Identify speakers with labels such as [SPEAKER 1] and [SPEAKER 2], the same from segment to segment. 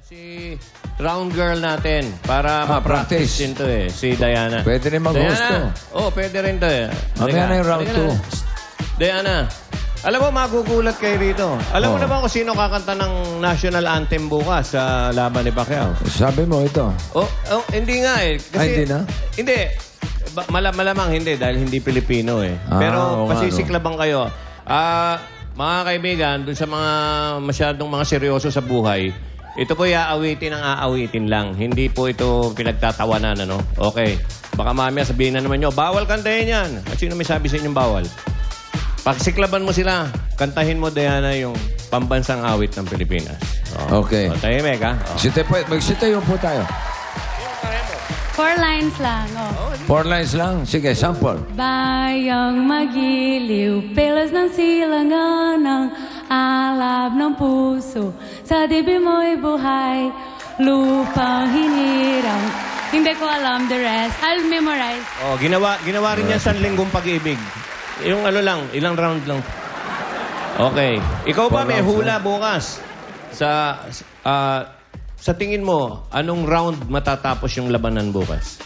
[SPEAKER 1] Si round girl natin para
[SPEAKER 2] practice.
[SPEAKER 1] ma-practice din to eh. Si Diana.
[SPEAKER 2] Pwede rin mag-host to.
[SPEAKER 1] Oo, pwede rin to eh.
[SPEAKER 2] Mamaya na yung round 2.
[SPEAKER 1] Diana, alam mo, magugulat kayo rito. Alam mo na ba kung sino kakanta ng national anthem bukas sa laban ni Pacquiao?
[SPEAKER 2] Sabi mo ito.
[SPEAKER 1] Hindi nga eh. Kasi,
[SPEAKER 2] hindi na?
[SPEAKER 1] Hindi. Malamang hindi dahil hindi Pilipino eh. Pero pasisiklabang kayo. Mga kaibigan, dun sa mga masyadong mga seryoso sa buhay, ito po iaawitin ang aawitin lang. Hindi po ito pinagtatawanan, ano? Okay. Baka mamaya sabihin na naman nyo, bawal kantahin yan. At sino may sabi sa inyong bawal? Pagsiklaban mo sila, kantahin mo, Diana, yung pambansang awit ng Pilipinas.
[SPEAKER 2] Okay.
[SPEAKER 1] Tahimik, ha?
[SPEAKER 2] Magsitayo po tayo.
[SPEAKER 3] 4 lines lang.
[SPEAKER 2] 4 lines lang. Sige, sample.
[SPEAKER 3] Bayang magiliw, pelas ng silangan ng alab ng puso. Sa dibi mo'y buhay, lupang hinirang. Hindi ko alam the rest. I'll memorize.
[SPEAKER 1] Ginawa rin yan sa linggong pag-ibig. Yung ano lang, ilang round lang. Okay. Ikaw ba may hula bukas? Sa tingin mo, anong round matatapos yung labanan bukas?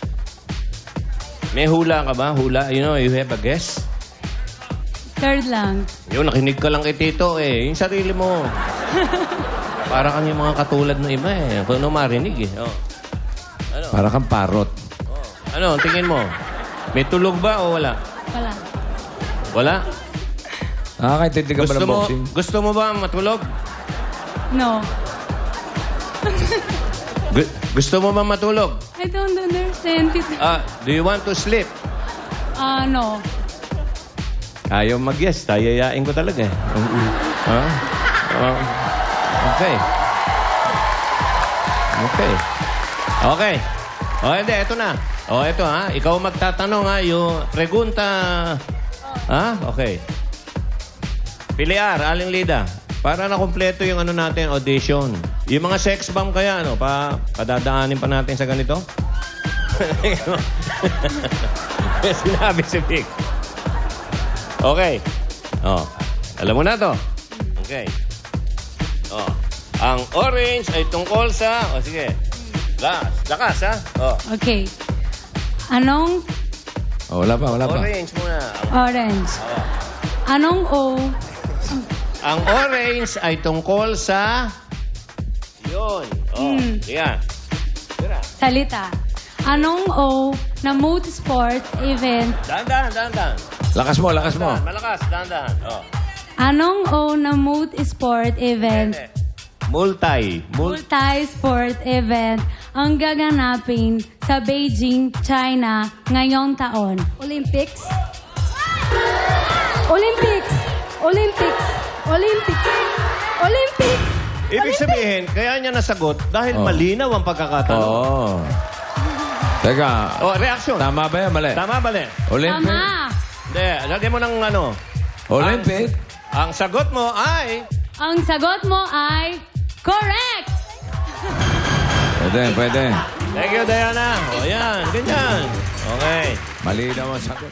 [SPEAKER 1] May hula ka ba? Hula? You know, you have a guess?
[SPEAKER 3] Third lang.
[SPEAKER 1] Yun, nakinig ka lang kay Tito eh. Yung sarili mo. Para kang yung mga katulad ng iba eh. Kung ano marinig eh. Oh. Ano?
[SPEAKER 2] Para kang parot.
[SPEAKER 1] Oh. Ano, tingin mo? May tulog ba o wala?
[SPEAKER 3] Wala.
[SPEAKER 1] Wala?
[SPEAKER 2] Nakakaintindi ka ba ng boxing?
[SPEAKER 1] Gusto mo ba matulog?
[SPEAKER 3] No.
[SPEAKER 1] Gusto mo ba matulog?
[SPEAKER 3] I don't understand it.
[SPEAKER 1] Do you want to sleep?
[SPEAKER 3] No.
[SPEAKER 1] Ayaw mag-yes. Tayayain ko talaga eh. Okay. Okay. Okay. O, hindi. Ito na. O, ito ha. Ikaw magtatanong ha. Yung pregunta. Ha? Okay. Piliar, Aling Lida. Para na kumpleto yung ano natin, audition. Yung mga sex bomb kaya, ano, padadaanin pa natin sa ganito? Sinabi si Vic. Okay. Oh, alam mo na to. Okay. Oh, ang orange ay tungkol sa... Oh, sige. Lakas, ha? Oh.
[SPEAKER 3] Okay. Anong
[SPEAKER 2] Wala pa.
[SPEAKER 1] Orange muna.
[SPEAKER 3] orange? Anong O?
[SPEAKER 1] Ang orange ay tungkol sa... Yun. Oh, yan.
[SPEAKER 3] Salita. Anong O na multisport event?
[SPEAKER 1] Dahan.
[SPEAKER 2] Lakas mo.
[SPEAKER 1] Malakas, dahan. Oh.
[SPEAKER 3] Anong O na multisport event? Multi-sport event ang gaganapin sa Beijing, China ngayong taon. Olympics?
[SPEAKER 1] Ibig sabihin, kaya niya nasagot dahil malinaw ang pagkakatanong.
[SPEAKER 2] Teka.
[SPEAKER 1] Reaction.
[SPEAKER 2] Tama ba yan? Mali.
[SPEAKER 1] Tama, mali.
[SPEAKER 2] Olympic.
[SPEAKER 3] Tama!
[SPEAKER 1] Hindi, lagyan mo ng ano.
[SPEAKER 2] Olympic.
[SPEAKER 1] Ang sagot mo ay...
[SPEAKER 3] Ang sagot mo ay correct!
[SPEAKER 2] Pwede.
[SPEAKER 1] Thank you, Diana. O yan, ganyan. Okay.
[SPEAKER 2] Mali daw ang sagot.